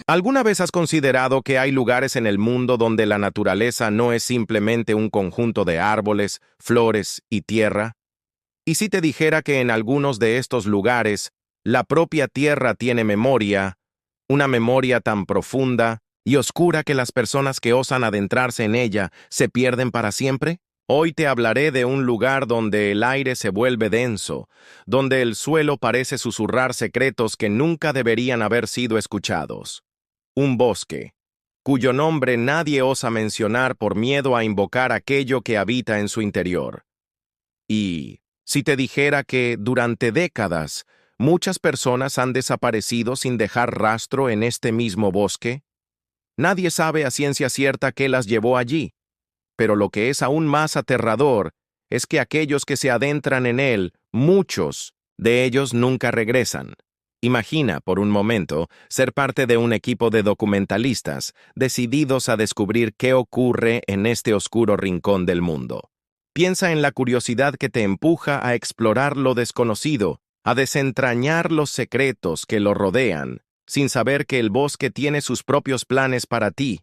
¿Alguna vez has considerado que hay lugares en el mundo donde la naturaleza no es simplemente un conjunto de árboles, flores y tierra? ¿Y si te dijera que en algunos de estos lugares, la propia tierra tiene memoria, una memoria tan profunda y oscura que las personas que osan adentrarse en ella se pierden para siempre? Hoy te hablaré de un lugar donde el aire se vuelve denso, donde el suelo parece susurrar secretos que nunca deberían haber sido escuchados. Un bosque, cuyo nombre nadie osa mencionar por miedo a invocar aquello que habita en su interior. Y si te dijera que durante décadas muchas personas han desaparecido sin dejar rastro en este mismo bosque, nadie sabe a ciencia cierta qué las llevó allí, pero lo que es aún más aterrador es que aquellos que se adentran en él, muchos de ellos nunca regresan. Imagina, por un momento, ser parte de un equipo de documentalistas decididos a descubrir qué ocurre en este oscuro rincón del mundo. Piensa en la curiosidad que te empuja a explorar lo desconocido, a desentrañar los secretos que lo rodean, sin saber que el bosque tiene sus propios planes para ti.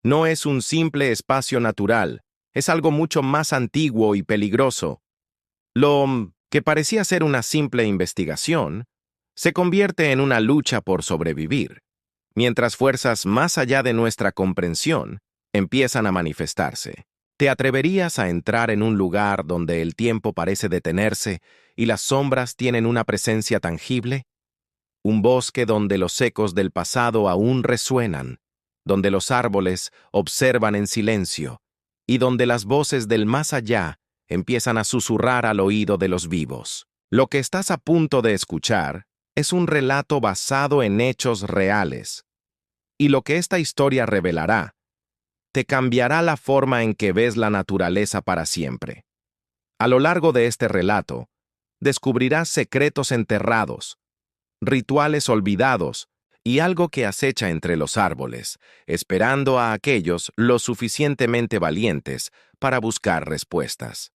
No es un simple espacio natural, es algo mucho más antiguo y peligroso. Lo que parecía ser una simple investigación se convierte en una lucha por sobrevivir, mientras fuerzas más allá de nuestra comprensión empiezan a manifestarse. ¿Te atreverías a entrar en un lugar donde el tiempo parece detenerse y las sombras tienen una presencia tangible? Un bosque donde los ecos del pasado aún resuenan, donde los árboles observan en silencio y donde las voces del más allá empiezan a susurrar al oído de los vivos. Lo que estás a punto de escuchar es un relato basado en hechos reales, y lo que esta historia revelará te cambiará la forma en que ves la naturaleza para siempre. A lo largo de este relato, descubrirás secretos enterrados, rituales olvidados y algo que acecha entre los árboles, esperando a aquellos lo suficientemente valientes para buscar respuestas.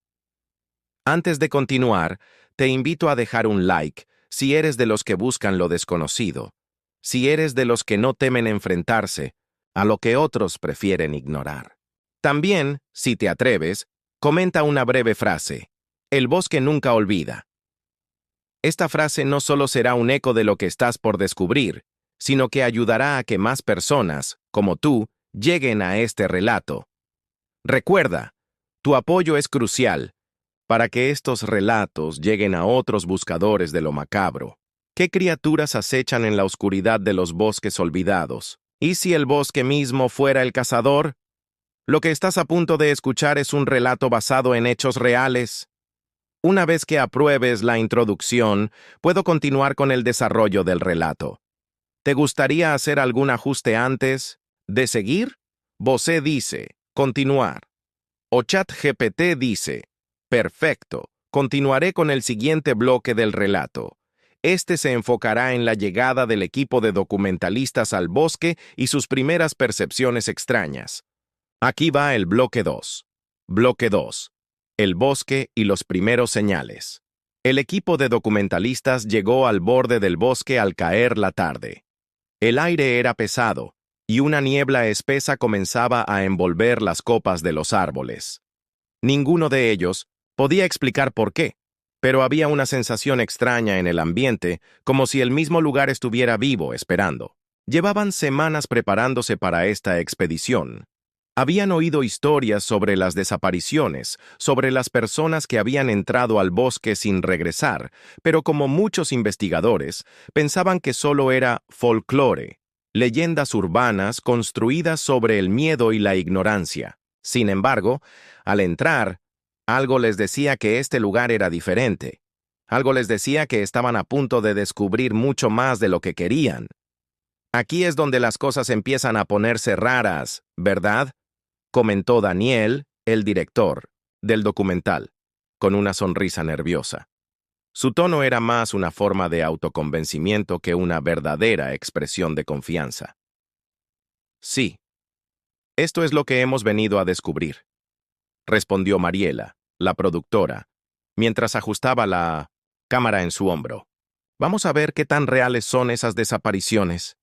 Antes de continuar, te invito a dejar un like si eres de los que buscan lo desconocido, si eres de los que no temen enfrentarse a lo que otros prefieren ignorar. También, si te atreves, comenta una breve frase: "El bosque nunca olvida". Esta frase no solo será un eco de lo que estás por descubrir, sino que ayudará a que más personas, como tú, lleguen a este relato. Recuerda, tu apoyo es crucial para que estos relatos lleguen a otros buscadores de lo macabro. ¿Qué criaturas acechan en la oscuridad de los bosques olvidados? ¿Y si el bosque mismo fuera el cazador? Lo que estás a punto de escuchar es un relato basado en hechos reales. Una vez que apruebes la introducción, puedo continuar con el desarrollo del relato. ¿Te gustaría hacer algún ajuste antes de seguir? Bose dice, continuar. O ChatGPT dice, perfecto, continuaré con el siguiente bloque del relato. Este se enfocará en la llegada del equipo de documentalistas al bosque y sus primeras percepciones extrañas. Aquí va el bloque 2. Bloque 2. El bosque y los primeros señales. El equipo de documentalistas llegó al borde del bosque al caer la tarde. El aire era pesado, y una niebla espesa comenzaba a envolver las copas de los árboles. Ninguno de ellos podía explicar por qué, pero había una sensación extraña en el ambiente, como si el mismo lugar estuviera vivo esperando. Llevaban semanas preparándose para esta expedición. Habían oído historias sobre las desapariciones, sobre las personas que habían entrado al bosque sin regresar, pero como muchos investigadores, pensaban que solo era folclore, leyendas urbanas construidas sobre el miedo y la ignorancia. Sin embargo, al entrar, algo les decía que este lugar era diferente. Algo les decía que estaban a punto de descubrir mucho más de lo que querían. Aquí es donde las cosas empiezan a ponerse raras, ¿verdad?, comentó Daniel, el director del documental, con una sonrisa nerviosa. Su tono era más una forma de autoconvencimiento que una verdadera expresión de confianza. Sí, esto es lo que hemos venido a descubrir, respondió Mariela, la productora, mientras ajustaba la cámara en su hombro. Vamos a ver qué tan reales son esas desapariciones.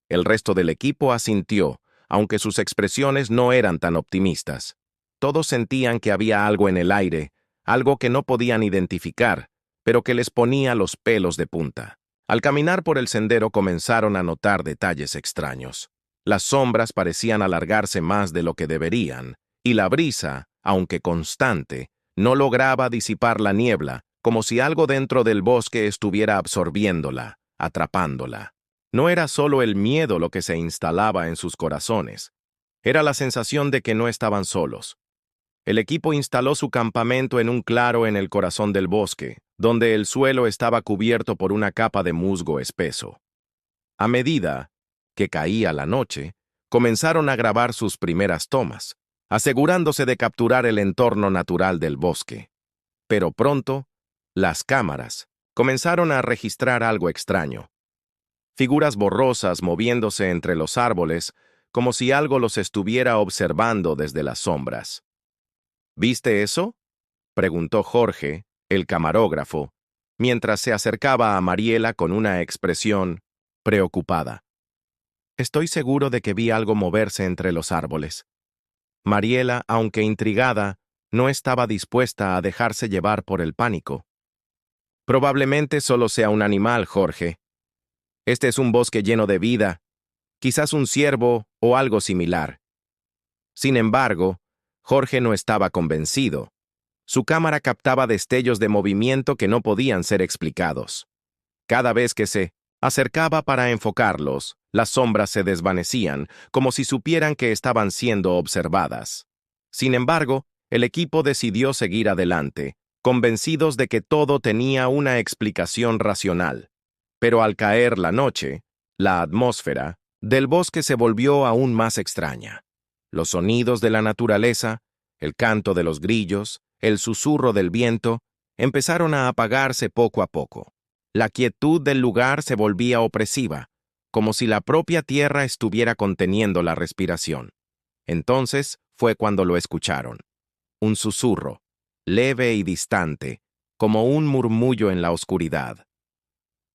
El resto del equipo asintió, aunque sus expresiones no eran tan optimistas. Todos sentían que había algo en el aire, algo que no podían identificar, pero que les ponía los pelos de punta. Al caminar por el sendero comenzaron a notar detalles extraños. Las sombras parecían alargarse más de lo que deberían, y la brisa, aunque constante, no lograba disipar la niebla, como si algo dentro del bosque estuviera absorbiéndola, atrapándola. No era solo el miedo lo que se instalaba en sus corazones, era la sensación de que no estaban solos. El equipo instaló su campamento en un claro en el corazón del bosque, donde el suelo estaba cubierto por una capa de musgo espeso. A medida que caía la noche, comenzaron a grabar sus primeras tomas, asegurándose de capturar el entorno natural del bosque. Pero pronto, las cámaras comenzaron a registrar algo extraño. Figuras borrosas moviéndose entre los árboles, como si algo los estuviera observando desde las sombras. ¿Viste eso?, preguntó Jorge, el camarógrafo, mientras se acercaba a Mariela con una expresión preocupada. Estoy seguro de que vi algo moverse entre los árboles. Mariela, aunque intrigada, no estaba dispuesta a dejarse llevar por el pánico. Probablemente solo sea un animal, Jorge. Este es un bosque lleno de vida, quizás un ciervo o algo similar. Sin embargo, Jorge no estaba convencido. Su cámara captaba destellos de movimiento que no podían ser explicados. Cada vez que se acercaba para enfocarlos, las sombras se desvanecían, como si supieran que estaban siendo observadas. Sin embargo, el equipo decidió seguir adelante, convencidos de que todo tenía una explicación racional. Pero al caer la noche, la atmósfera del bosque se volvió aún más extraña. Los sonidos de la naturaleza, el canto de los grillos, el susurro del viento, empezaron a apagarse poco a poco. La quietud del lugar se volvía opresiva, como si la propia tierra estuviera conteniendo la respiración. Entonces fue cuando lo escucharon. Un susurro, leve y distante, como un murmullo en la oscuridad.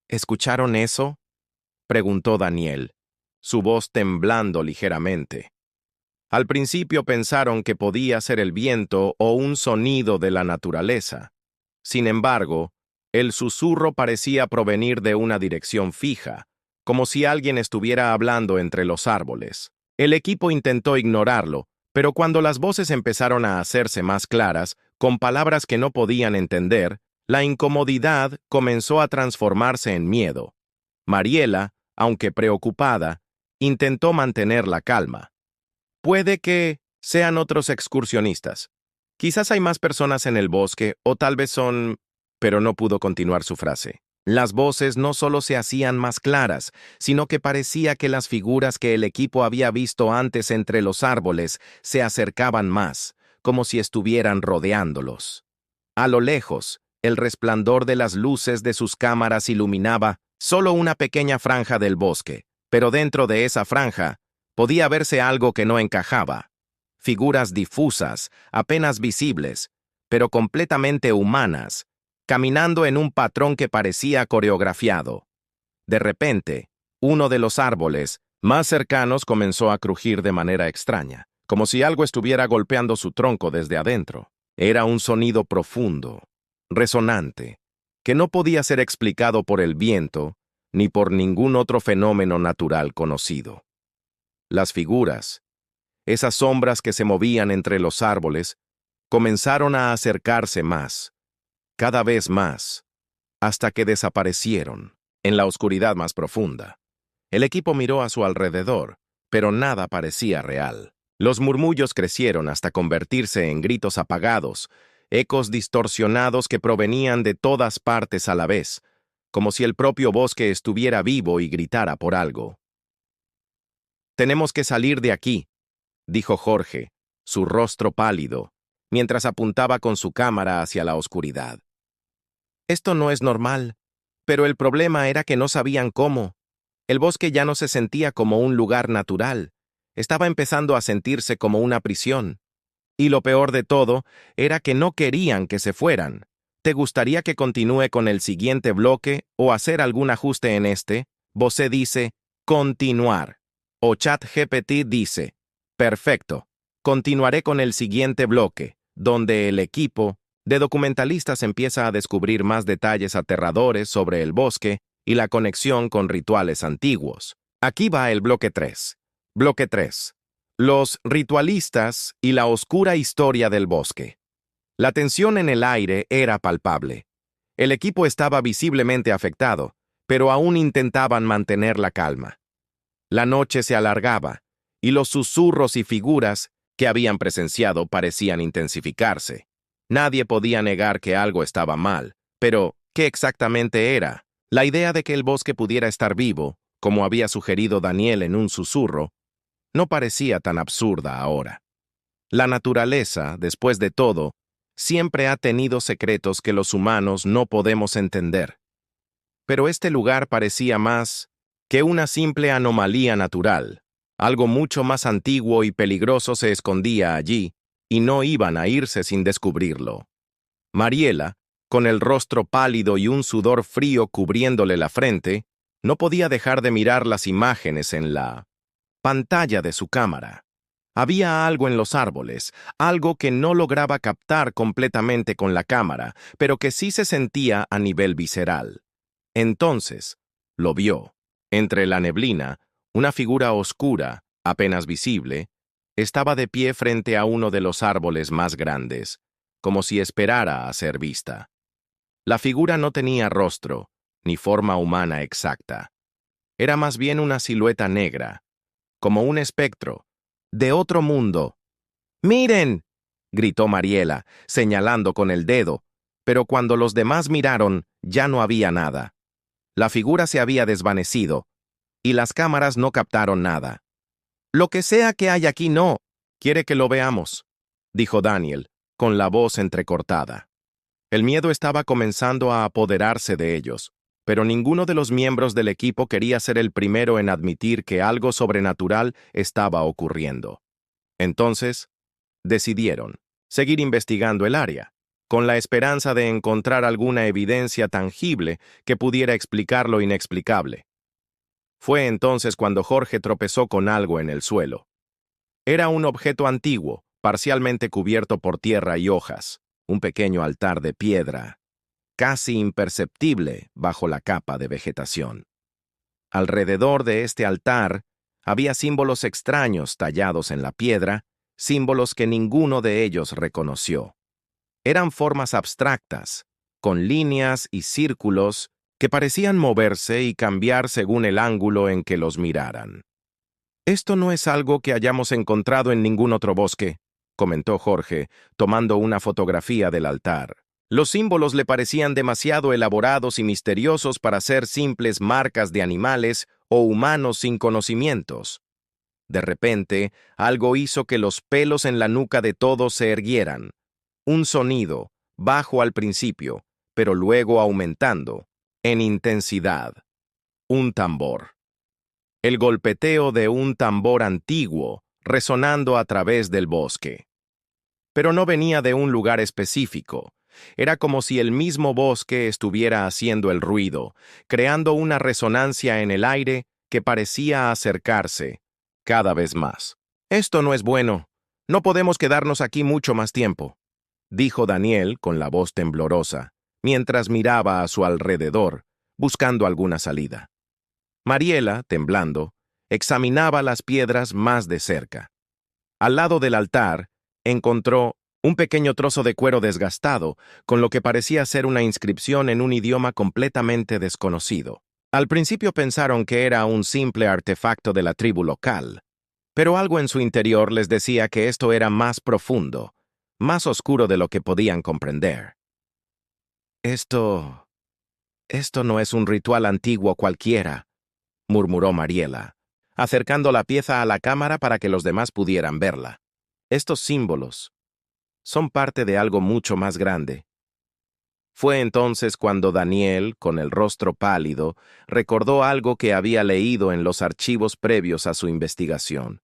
¿Escucharon eso?, preguntó Daniel, su voz temblando ligeramente. Al principio pensaron que podía ser el viento o un sonido de la naturaleza. Sin embargo, el susurro parecía provenir de una dirección fija, como si alguien estuviera hablando entre los árboles. El equipo intentó ignorarlo, pero cuando las voces empezaron a hacerse más claras, con palabras que no podían entender, la incomodidad comenzó a transformarse en miedo. Mariela, aunque preocupada, intentó mantener la calma. Puede que sean otros excursionistas. Quizás hay más personas en el bosque, o tal vez son... Pero no pudo continuar su frase. Las voces no solo se hacían más claras, sino que parecía que las figuras que el equipo había visto antes entre los árboles se acercaban más, como si estuvieran rodeándolos. A lo lejos, el resplandor de las luces de sus cámaras iluminaba solo una pequeña franja del bosque, pero dentro de esa franja podía verse algo que no encajaba. Figuras difusas, apenas visibles, pero completamente humanas, caminando en un patrón que parecía coreografiado. De repente, uno de los árboles más cercanos comenzó a crujir de manera extraña, como si algo estuviera golpeando su tronco desde adentro. Era un sonido profundo, resonante, que no podía ser explicado por el viento ni por ningún otro fenómeno natural conocido. Las figuras, esas sombras que se movían entre los árboles, comenzaron a acercarse más, cada vez más, hasta que desaparecieron en la oscuridad más profunda. El equipo miró a su alrededor, pero nada parecía real. Los murmullos crecieron hasta convertirse en gritos apagados, ecos distorsionados que provenían de todas partes a la vez, como si el propio bosque estuviera vivo y gritara por algo. «Tenemos que salir de aquí», dijo Jorge, su rostro pálido, mientras apuntaba con su cámara hacia la oscuridad. Esto no es normal, pero el problema era que no sabían cómo. El bosque ya no se sentía como un lugar natural, estaba empezando a sentirse como una prisión. Y lo peor de todo era que no querían que se fueran. ¿Te gustaría que continúe con el siguiente bloque o hacer algún ajuste en este? Bosé dice, Continuar. O ChatGPT dice, perfecto, continuaré con el siguiente bloque, donde el equipo de documentalistas empieza a descubrir más detalles aterradores sobre el bosque y la conexión con rituales antiguos. Aquí va el bloque 3. Bloque 3. Los ritualistas y la oscura historia del bosque. La tensión en el aire era palpable. El equipo estaba visiblemente afectado, pero aún intentaban mantener la calma. La noche se alargaba, y los susurros y figuras que habían presenciado parecían intensificarse. Nadie podía negar que algo estaba mal, pero ¿qué exactamente era? La idea de que el bosque pudiera estar vivo, como había sugerido Daniel en un susurro, no parecía tan absurda ahora. La naturaleza, después de todo, siempre ha tenido secretos que los humanos no podemos entender. Pero este lugar parecía más que una simple anomalía natural. Algo mucho más antiguo y peligroso se escondía allí, y no iban a irse sin descubrirlo. Mariela, con el rostro pálido y un sudor frío cubriéndole la frente, no podía dejar de mirar las imágenes en la pantalla de su cámara. Había algo en los árboles, algo que no lograba captar completamente con la cámara, pero que sí se sentía a nivel visceral. Entonces, lo vio. Entre la neblina, una figura oscura, apenas visible, estaba de pie frente a uno de los árboles más grandes, como si esperara a ser vista. La figura no tenía rostro, ni forma humana exacta. Era más bien una silueta negra, como un espectro, de otro mundo. ¡Miren!, gritó Mariela, señalando con el dedo, pero cuando los demás miraron, ya no había nada. La figura se había desvanecido, y las cámaras no captaron nada. «Lo que sea que hay aquí no. Quiere que lo veamos», dijo Daniel, con la voz entrecortada. El miedo estaba comenzando a apoderarse de ellos, pero ninguno de los miembros del equipo quería ser el primero en admitir que algo sobrenatural estaba ocurriendo. Entonces, decidieron seguir investigando el área, con la esperanza de encontrar alguna evidencia tangible que pudiera explicar lo inexplicable. Fue entonces cuando Jorge tropezó con algo en el suelo. Era un objeto antiguo, parcialmente cubierto por tierra y hojas, un pequeño altar de piedra, casi imperceptible bajo la capa de vegetación. Alrededor de este altar había símbolos extraños tallados en la piedra, símbolos que ninguno de ellos reconoció. Eran formas abstractas, con líneas y círculos que parecían moverse y cambiar según el ángulo en que los miraran. «Esto no es algo que hayamos encontrado en ningún otro bosque», comentó Jorge, tomando una fotografía del altar. Los símbolos le parecían demasiado elaborados y misteriosos para ser simples marcas de animales o humanos sin conocimientos. De repente, algo hizo que los pelos en la nuca de todos se erguieran. Un sonido, bajo al principio, pero luego aumentando, en intensidad. Un tambor. El golpeteo de un tambor antiguo, resonando a través del bosque. Pero no venía de un lugar específico. Era como si el mismo bosque estuviera haciendo el ruido, creando una resonancia en el aire que parecía acercarse cada vez más. «Esto no es bueno. No podemos quedarnos aquí mucho más tiempo», dijo Daniel con la voz temblorosa, mientras miraba a su alrededor, buscando alguna salida. Mariela, temblando, examinaba las piedras más de cerca. Al lado del altar, encontró un pequeño trozo de cuero desgastado, con lo que parecía ser una inscripción en un idioma completamente desconocido. Al principio pensaron que era un simple artefacto de la tribu local, pero algo en su interior les decía que esto era más profundo, más oscuro de lo que podían comprender. Esto no es un ritual antiguo cualquiera», murmuró Mariela, acercando la pieza a la cámara para que los demás pudieran verla. «Estos símbolos son parte de algo mucho más grande». Fue entonces cuando Daniel, con el rostro pálido, recordó algo que había leído en los archivos previos a su investigación.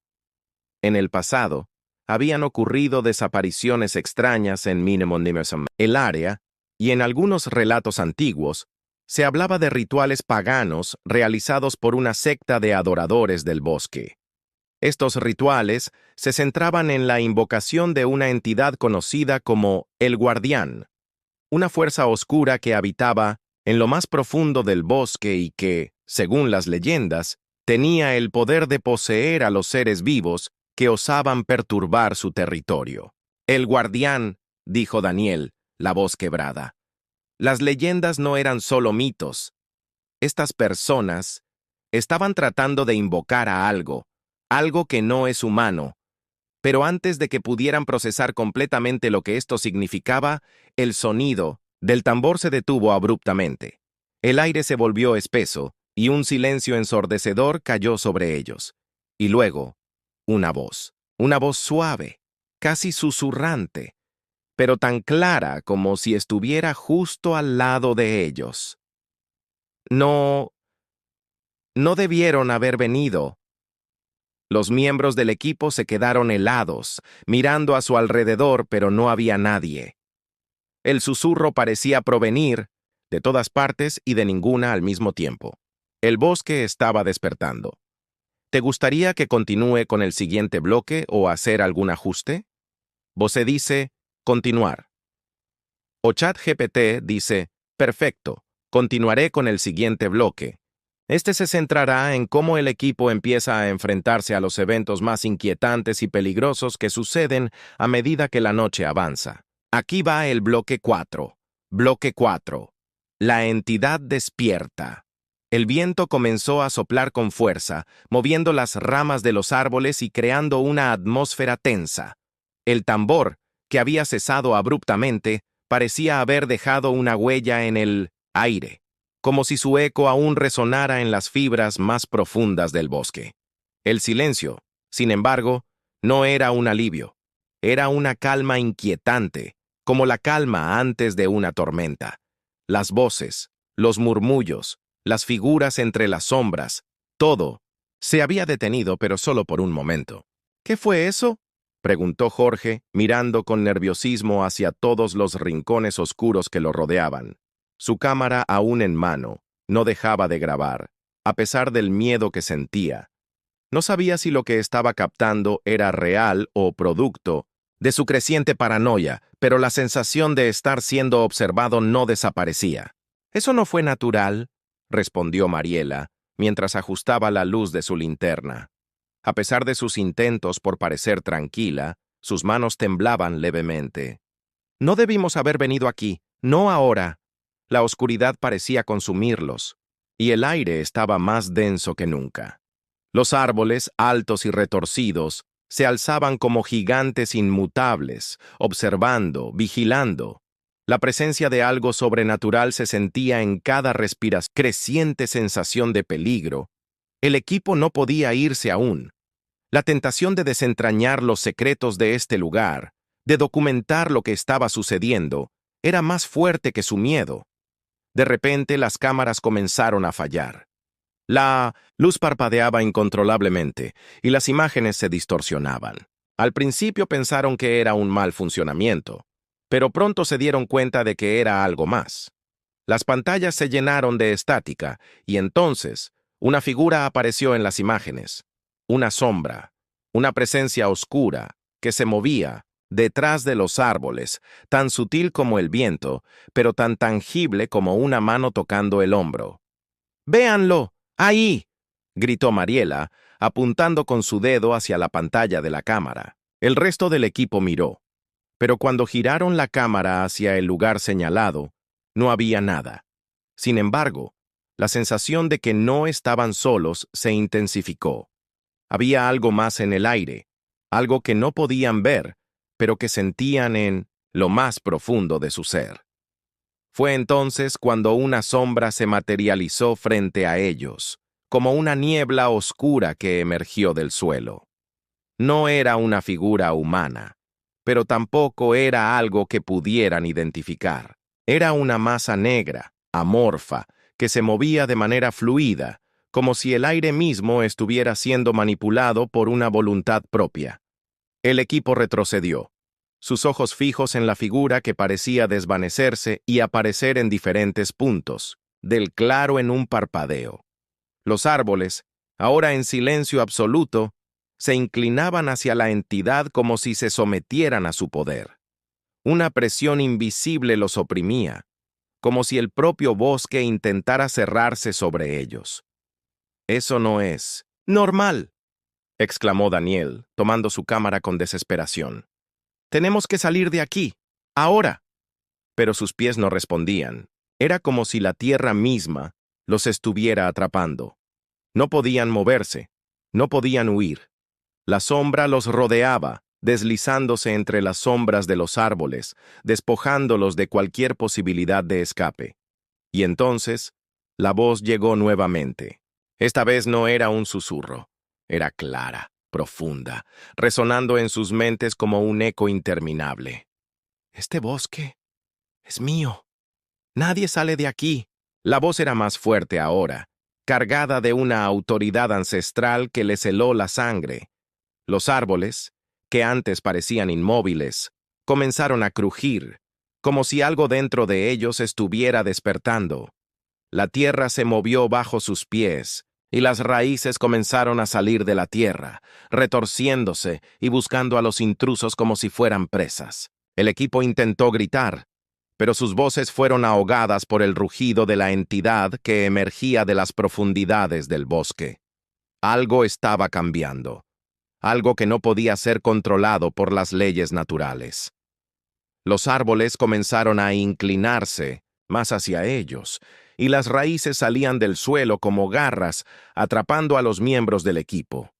En el pasado, habían ocurrido desapariciones extrañas en Minemon Nimersum, el área, y en algunos relatos antiguos, Se hablaba de rituales paganos realizados por una secta de adoradores del bosque. Estos rituales se centraban en la invocación de una entidad conocida como el Guardián, una fuerza oscura que habitaba en lo más profundo del bosque y que, según las leyendas, tenía el poder de poseer a los seres vivos que osaban perturbar su territorio. El Guardián, dijo Daniel, la voz quebrada. Las leyendas no eran solo mitos. Estas personas estaban tratando de invocar a algo que no es humano, pero antes de que pudieran procesar completamente lo que esto significaba, el sonido del tambor se detuvo abruptamente. El aire se volvió espeso y un silencio ensordecedor cayó sobre ellos. Y luego, una voz suave, casi susurrante, pero tan clara como si estuviera justo al lado de ellos. No, no debieron haber venido. Los miembros del equipo se quedaron helados, mirando a su alrededor, pero no había nadie. El susurro parecía provenir de todas partes y de ninguna al mismo tiempo. El bosque estaba despertando. ¿Te gustaría que continúe con el siguiente bloque o hacer algún ajuste? Voce dice, continuar. O ChatGPT dice, perfecto, continuaré con el siguiente bloque. Este se centrará en cómo el equipo empieza a enfrentarse a los eventos más inquietantes y peligrosos que suceden a medida que la noche avanza. Aquí va el bloque 4. Bloque 4. La entidad despierta. El viento comenzó a soplar con fuerza, moviendo las ramas de los árboles y creando una atmósfera tensa. El tambor, que había cesado abruptamente, parecía haber dejado una huella en el aire, como si su eco aún resonara en las fibras más profundas del bosque. El silencio, sin embargo, no era un alivio. Era una calma inquietante, como la calma antes de una tormenta. Las voces, los murmullos, las figuras entre las sombras, todo se había detenido, pero solo por un momento. ¿Qué fue eso?, preguntó Jorge, mirando con nerviosismo hacia todos los rincones oscuros que lo rodeaban. Su cámara, aún en mano, no dejaba de grabar, a pesar del miedo que sentía. No sabía si lo que estaba captando era real o producto de su creciente paranoia, pero la sensación de estar siendo observado no desaparecía. «Eso no fue natural», respondió Mariela, mientras ajustaba la luz de su linterna. A pesar de sus intentos por parecer tranquila, sus manos temblaban levemente. «No debimos haber venido aquí, no ahora». La oscuridad parecía consumirlos, y el aire estaba más denso que nunca. Los árboles, altos y retorcidos, se alzaban como gigantes inmutables, observando, vigilando. La presencia de algo sobrenatural se sentía en cada respiración, creciente sensación de peligro. El equipo no podía irse aún. La tentación de desentrañar los secretos de este lugar, de documentar lo que estaba sucediendo, era más fuerte que su miedo. De repente las cámaras comenzaron a fallar. La luz parpadeaba incontrolablemente y las imágenes se distorsionaban. Al principio pensaron que era un mal funcionamiento, pero pronto se dieron cuenta de que era algo más. Las pantallas se llenaron de estática y entonces una figura apareció en las imágenes. Una sombra, una presencia oscura que se movía detrás de los árboles, tan sutil como el viento, pero tan tangible como una mano tocando el hombro. «¡Véanlo! ¡Ahí!», gritó Mariela, apuntando con su dedo hacia la pantalla de la cámara. El resto del equipo miró, pero cuando giraron la cámara hacia el lugar señalado, no había nada. Sin embargo, la sensación de que no estaban solos se intensificó. Había algo más en el aire, algo que no podían ver, pero que sentían en lo más profundo de su ser. Fue entonces cuando una sombra se materializó frente a ellos, como una niebla oscura que emergió del suelo. No era una figura humana, pero tampoco era algo que pudieran identificar. Era una masa negra, amorfa, que se movía de manera fluida, como si el aire mismo estuviera siendo manipulado por una voluntad propia. El equipo retrocedió, sus ojos fijos en la figura que parecía desvanecerse y aparecer en diferentes puntos, del claro en un parpadeo. Los árboles, ahora en silencio absoluto, se inclinaban hacia la entidad como si se sometieran a su poder. Una presión invisible los oprimía, como si el propio bosque intentara cerrarse sobre ellos. «Eso no es normal», exclamó Daniel, tomando su cámara con desesperación. «Tenemos que salir de aquí, ahora». Pero sus pies no respondían. Era como si la tierra misma los estuviera atrapando. No podían moverse, no podían huir. La sombra los rodeaba, deslizándose entre las sombras de los árboles, despojándolos de cualquier posibilidad de escape. Y entonces, la voz llegó nuevamente. Esta vez no era un susurro, era clara, profunda, resonando en sus mentes como un eco interminable. «Este bosque es mío. Nadie sale de aquí». La voz era más fuerte ahora, cargada de una autoridad ancestral que les heló la sangre. Los árboles, que antes parecían inmóviles, comenzaron a crujir, como si algo dentro de ellos estuviera despertando. La tierra se movió bajo sus pies, y las raíces comenzaron a salir de la tierra, retorciéndose y buscando a los intrusos como si fueran presas. El equipo intentó gritar, pero sus voces fueron ahogadas por el rugido de la entidad que emergía de las profundidades del bosque. Algo estaba cambiando, algo que no podía ser controlado por las leyes naturales. Los árboles comenzaron a inclinarse más hacia ellos, y las raíces salían del suelo como garras, atrapando a los miembros del equipo.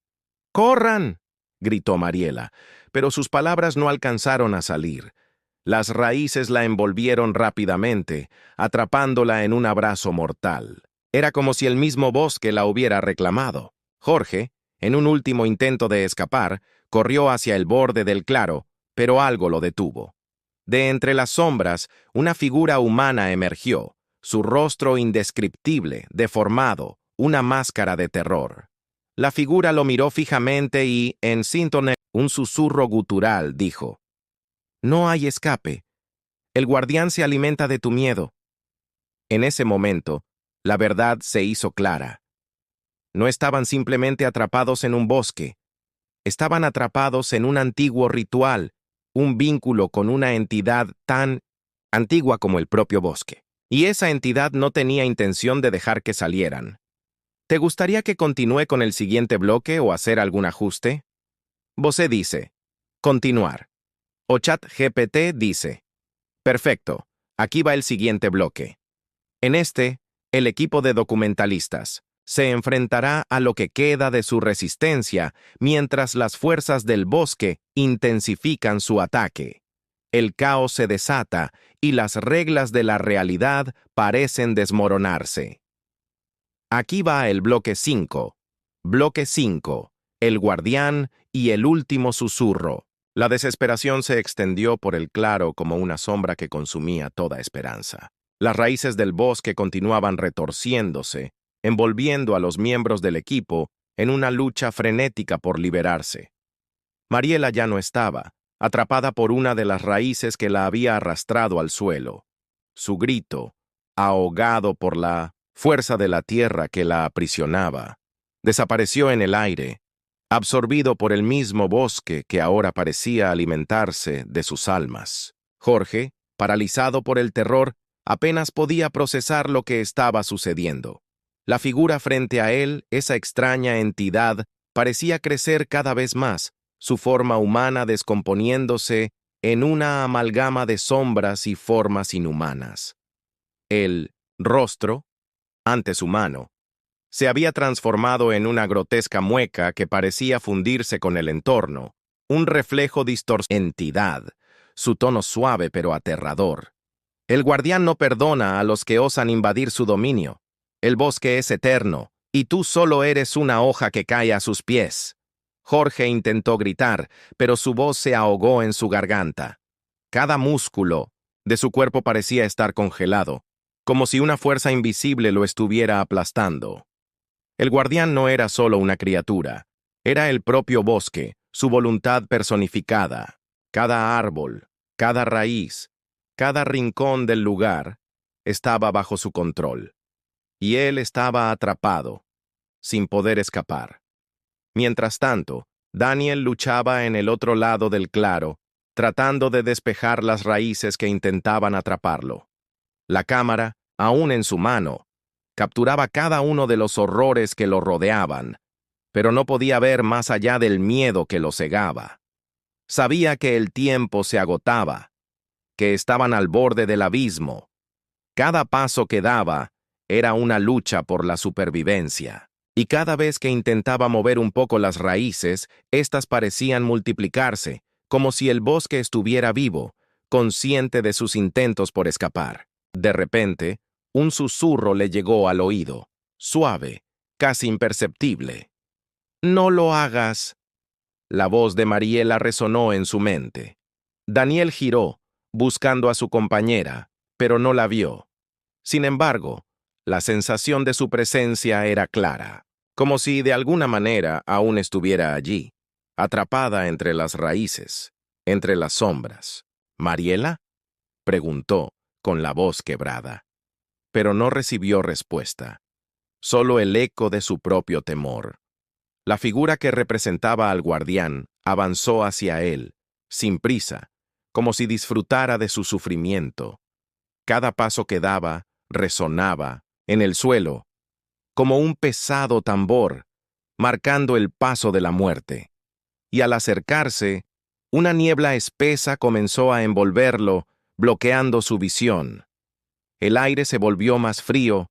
«¡Corran!», gritó Mariela, pero sus palabras no alcanzaron a salir. Las raíces la envolvieron rápidamente, atrapándola en un abrazo mortal. Era como si el mismo bosque la hubiera reclamado. Jorge, en un último intento de escapar, corrió hacia el borde del claro, pero algo lo detuvo. De entre las sombras, una figura humana emergió, su rostro indescriptible, deformado, una máscara de terror. La figura lo miró fijamente y, en síntone, un susurro gutural, dijo: «No hay escape. El guardián se alimenta de tu miedo». En ese momento, la verdad se hizo clara. No estaban simplemente atrapados en un bosque. Estaban atrapados en un antiguo ritual, un vínculo con una entidad tan antigua como el propio bosque. Y esa entidad no tenía intención de dejar que salieran. ¿Te gustaría que continúe con el siguiente bloque o hacer algún ajuste? Bose dice: continuar. O ChatGPT dice: perfecto, aquí va el siguiente bloque. En este, el equipo de documentalistas se enfrentará a lo que queda de su resistencia mientras las fuerzas del bosque intensifican su ataque. El caos se desata y las reglas de la realidad parecen desmoronarse. Aquí va el bloque 5. Bloque 5. El guardián y el último susurro. La desesperación se extendió por el claro como una sombra que consumía toda esperanza. Las raíces del bosque continuaban retorciéndose, envolviendo a los miembros del equipo en una lucha frenética por liberarse. Mariela ya no estaba, atrapada por una de las raíces que la había arrastrado al suelo. Su grito, ahogado por la fuerza de la tierra que la aprisionaba, desapareció en el aire, absorbido por el mismo bosque que ahora parecía alimentarse de sus almas. Jorge, paralizado por el terror, apenas podía procesar lo que estaba sucediendo. La figura frente a él, esa extraña entidad, parecía crecer cada vez más, su forma humana descomponiéndose en una amalgama de sombras y formas inhumanas. El rostro, antes humano, se había transformado en una grotesca mueca que parecía fundirse con el entorno, un reflejo distorsionado. Entidad, su tono suave pero aterrador. El guardián no perdona a los que osan invadir su dominio. El bosque es eterno, y tú solo eres una hoja que cae a sus pies. Jorge intentó gritar, pero su voz se ahogó en su garganta. Cada músculo de su cuerpo parecía estar congelado, como si una fuerza invisible lo estuviera aplastando. El guardián no era solo una criatura, era el propio bosque, su voluntad personificada. Cada árbol, cada raíz, cada rincón del lugar estaba bajo su control. y él estaba atrapado, sin poder escapar. Mientras tanto, Daniel luchaba en el otro lado del claro, tratando de despejar las raíces que intentaban atraparlo. La cámara, aún en su mano, capturaba cada uno de los horrores que lo rodeaban, pero no podía ver más allá del miedo que lo cegaba. Sabía que el tiempo se agotaba, que estaban al borde del abismo. Cada paso que daba era una lucha por la supervivencia. Y cada vez que intentaba mover un poco las raíces, éstas parecían multiplicarse, como si el bosque estuviera vivo, consciente de sus intentos por escapar. De repente, un susurro le llegó al oído, suave, casi imperceptible. «No lo hagas». La voz de Mariela resonó en su mente. Daniel giró, buscando a su compañera, pero no la vio. Sin embargo, la sensación de su presencia era clara, como si de alguna manera aún estuviera allí, atrapada entre las raíces, entre las sombras. «¿Mariela?», preguntó, con la voz quebrada. Pero no recibió respuesta, solo el eco de su propio temor. La figura que representaba al guardián avanzó hacia él, sin prisa, como si disfrutara de su sufrimiento. Cada paso que daba resonaba en el suelo, como un pesado tambor, marcando el paso de la muerte. Y al acercarse, una niebla espesa comenzó a envolverlo, bloqueando su visión. El aire se volvió más frío,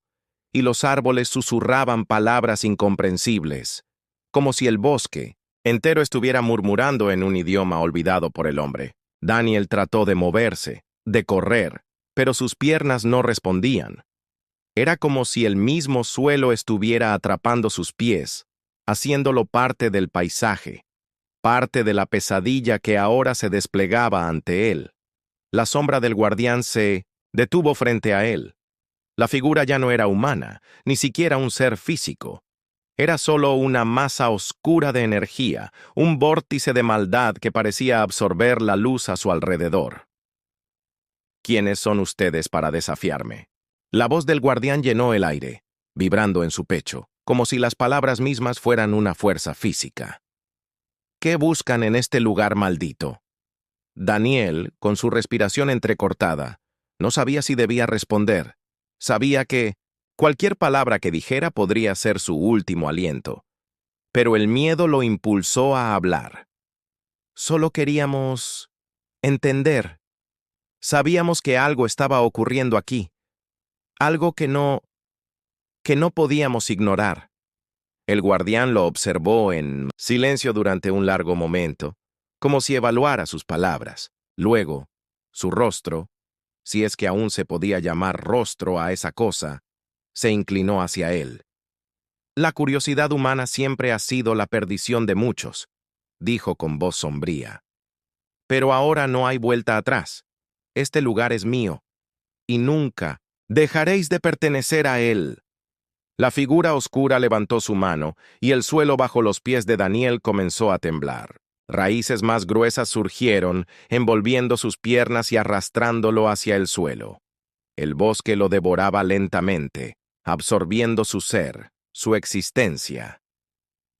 y los árboles susurraban palabras incomprensibles, como si el bosque entero estuviera murmurando en un idioma olvidado por el hombre. Daniel trató de moverse, de correr, pero sus piernas no respondían. Era como si el mismo suelo estuviera atrapando sus pies, haciéndolo parte del paisaje, parte de la pesadilla que ahora se desplegaba ante él. La sombra del guardián se detuvo frente a él. La figura ya no era humana, ni siquiera un ser físico. Era solo una masa oscura de energía, un vórtice de maldad que parecía absorber la luz a su alrededor. «¿Quiénes son ustedes para desafiarme?». La voz del guardián llenó el aire, vibrando en su pecho, como si las palabras mismas fueran una fuerza física. «¿Qué buscan en este lugar maldito?». Daniel, con su respiración entrecortada, no sabía si debía responder. Sabía que cualquier palabra que dijera podría ser su último aliento. Pero el miedo lo impulsó a hablar. «Solo queríamos entender. Sabíamos que algo estaba ocurriendo aquí. Algo que no podíamos ignorar». El guardián lo observó en silencio durante un largo momento, como si evaluara sus palabras. Luego, su rostro, si es que aún se podía llamar rostro a esa cosa, se inclinó hacia él. «La curiosidad humana siempre ha sido la perdición de muchos», dijo con voz sombría. «Pero ahora no hay vuelta atrás. Este lugar es mío, y nunca dejaréis de pertenecer a él». La figura oscura levantó su mano, y el suelo bajo los pies de Daniel comenzó a temblar. Raíces más gruesas surgieron, envolviendo sus piernas y arrastrándolo hacia el suelo. El bosque lo devoraba lentamente, absorbiendo su ser, su existencia.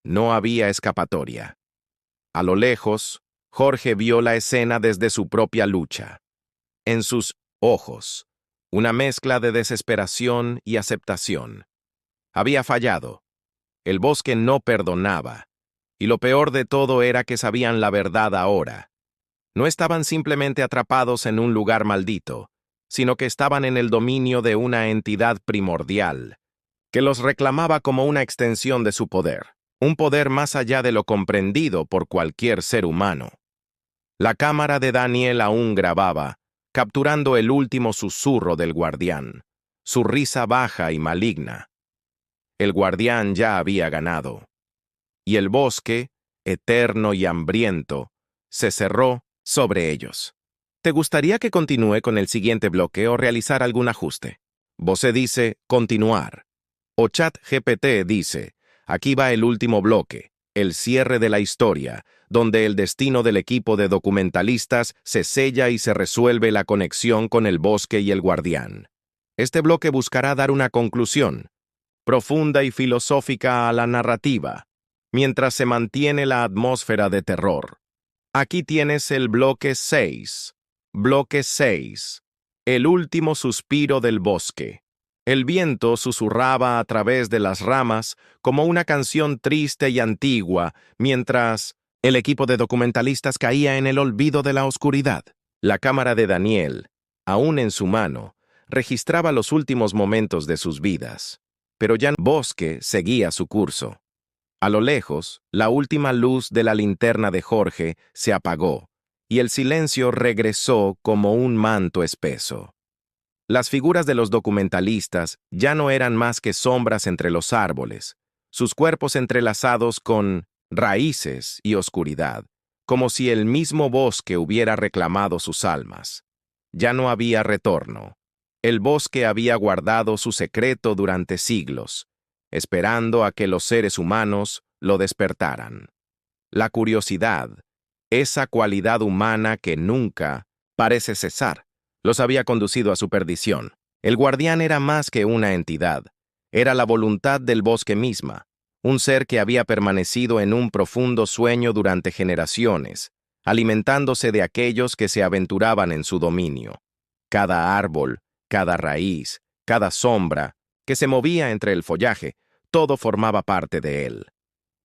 No había escapatoria. A lo lejos, Jorge vio la escena desde su propia lucha. En sus ojos, una mezcla de desesperación y aceptación. Había fallado. El bosque no perdonaba. Y lo peor de todo era que sabían la verdad ahora. No estaban simplemente atrapados en un lugar maldito, sino que estaban en el dominio de una entidad primordial, que los reclamaba como una extensión de su poder, un poder más allá de lo comprendido por cualquier ser humano. La cámara de Daniel aún grababa, capturando el último susurro del guardián, su risa baja y maligna. El guardián ya había ganado. Y el bosque, eterno y hambriento, se cerró sobre ellos. ¿Te gustaría que continúe con el siguiente bloque o realizar algún ajuste? Voce dice continuar. O ChatGPT dice, aquí va el último bloque, el cierre de la historia, donde el destino del equipo de documentalistas se sella y se resuelve la conexión con el bosque y el guardián. Este bloque buscará dar una conclusión, profunda y filosófica a la narrativa, mientras se mantiene la atmósfera de terror. Aquí tienes el bloque 6. Bloque 6. El último suspiro del bosque. El viento susurraba a través de las ramas como una canción triste y antigua, mientras el equipo de documentalistas caía en el olvido de la oscuridad. La cámara de Daniel, aún en su mano, registraba los últimos momentos de sus vidas. Pero ya el bosque seguía su curso. A lo lejos, la última luz de la linterna de Jorge se apagó, y el silencio regresó como un manto espeso. Las figuras de los documentalistas ya no eran más que sombras entre los árboles, sus cuerpos entrelazados con raíces y oscuridad, como si el mismo bosque hubiera reclamado sus almas. Ya no había retorno. El bosque había guardado su secreto durante siglos, esperando a que los seres humanos lo despertaran. La curiosidad, esa cualidad humana que nunca parece cesar, los había conducido a su perdición. El guardián era más que una entidad, era la voluntad del bosque misma, un ser que había permanecido en un profundo sueño durante generaciones, alimentándose de aquellos que se aventuraban en su dominio. Cada árbol, cada raíz, cada sombra, que se movía entre el follaje, todo formaba parte de él.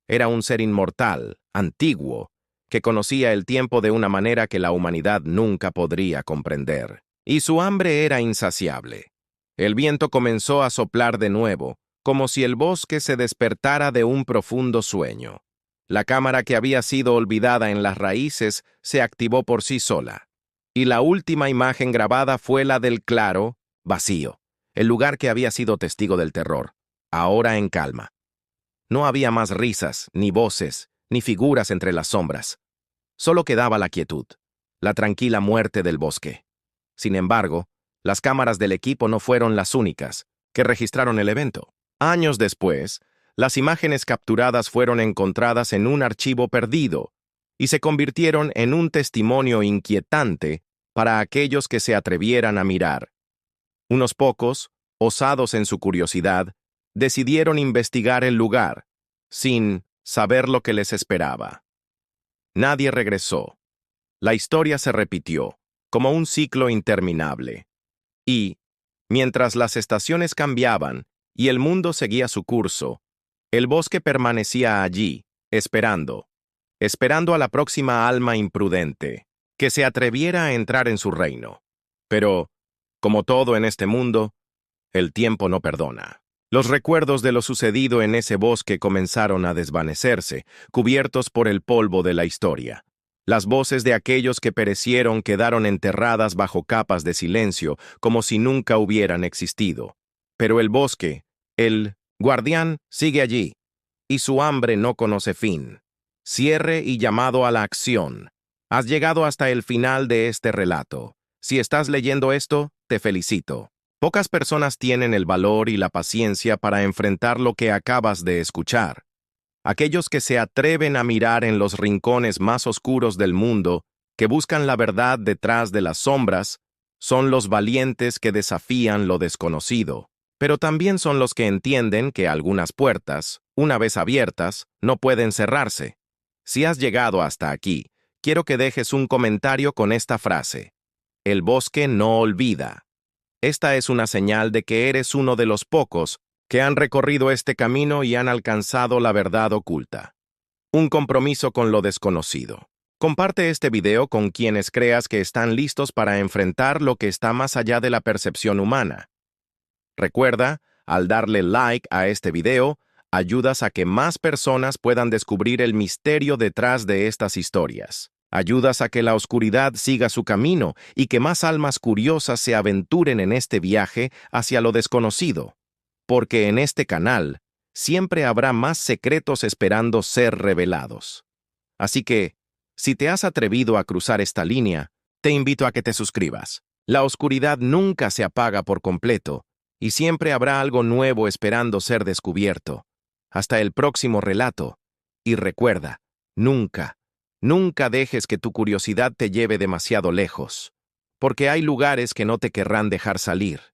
Era un ser inmortal, antiguo, que conocía el tiempo de una manera que la humanidad nunca podría comprender. Y su hambre era insaciable. El viento comenzó a soplar de nuevo, como si el bosque se despertara de un profundo sueño. La cámara que había sido olvidada en las raíces se activó por sí sola. Y la última imagen grabada fue la del claro, vacío, el lugar que había sido testigo del terror, ahora en calma. No había más risas, ni voces, ni figuras entre las sombras. Solo quedaba la quietud, la tranquila muerte del bosque. Sin embargo, las cámaras del equipo no fueron las únicas que registraron el evento. Años después, las imágenes capturadas fueron encontradas en un archivo perdido y se convirtieron en un testimonio inquietante para aquellos que se atrevieran a mirar. Unos pocos, osados en su curiosidad, decidieron investigar el lugar, sin saber lo que les esperaba. Nadie regresó. La historia se repitió, como un ciclo interminable. Y, mientras las estaciones cambiaban y el mundo seguía su curso, el bosque permanecía allí, esperando a la próxima alma imprudente, que se atreviera a entrar en su reino. Pero, como todo en este mundo, el tiempo no perdona. Los recuerdos de lo sucedido en ese bosque comenzaron a desvanecerse, cubiertos por el polvo de la historia. Las voces de aquellos que perecieron quedaron enterradas bajo capas de silencio, como si nunca hubieran existido. Pero el bosque, el guardián, sigue allí, y su hambre no conoce fin. Cierre y llamado a la acción. Has llegado hasta el final de este relato. Si estás leyendo esto, te felicito. Pocas personas tienen el valor y la paciencia para enfrentar lo que acabas de escuchar. Aquellos que se atreven a mirar en los rincones más oscuros del mundo, que buscan la verdad detrás de las sombras, son los valientes que desafían lo desconocido. Pero también son los que entienden que algunas puertas, una vez abiertas, no pueden cerrarse. Si has llegado hasta aquí, quiero que dejes un comentario con esta frase: el bosque no olvida. Esta es una señal de que eres uno de los pocos que han recorrido este camino y han alcanzado la verdad oculta. Un compromiso con lo desconocido. Comparte este video con quienes creas que están listos para enfrentar lo que está más allá de la percepción humana. Recuerda, al darle like a este video, ayudas a que más personas puedan descubrir el misterio detrás de estas historias. Ayudas a que la oscuridad siga su camino y que más almas curiosas se aventuren en este viaje hacia lo desconocido. Porque en este canal siempre habrá más secretos esperando ser revelados. Así que, si te has atrevido a cruzar esta línea, te invito a que te suscribas. La oscuridad nunca se apaga por completo, y siempre habrá algo nuevo esperando ser descubierto. Hasta el próximo relato. Y recuerda, nunca dejes que tu curiosidad te lleve demasiado lejos, porque hay lugares que no te querrán dejar salir.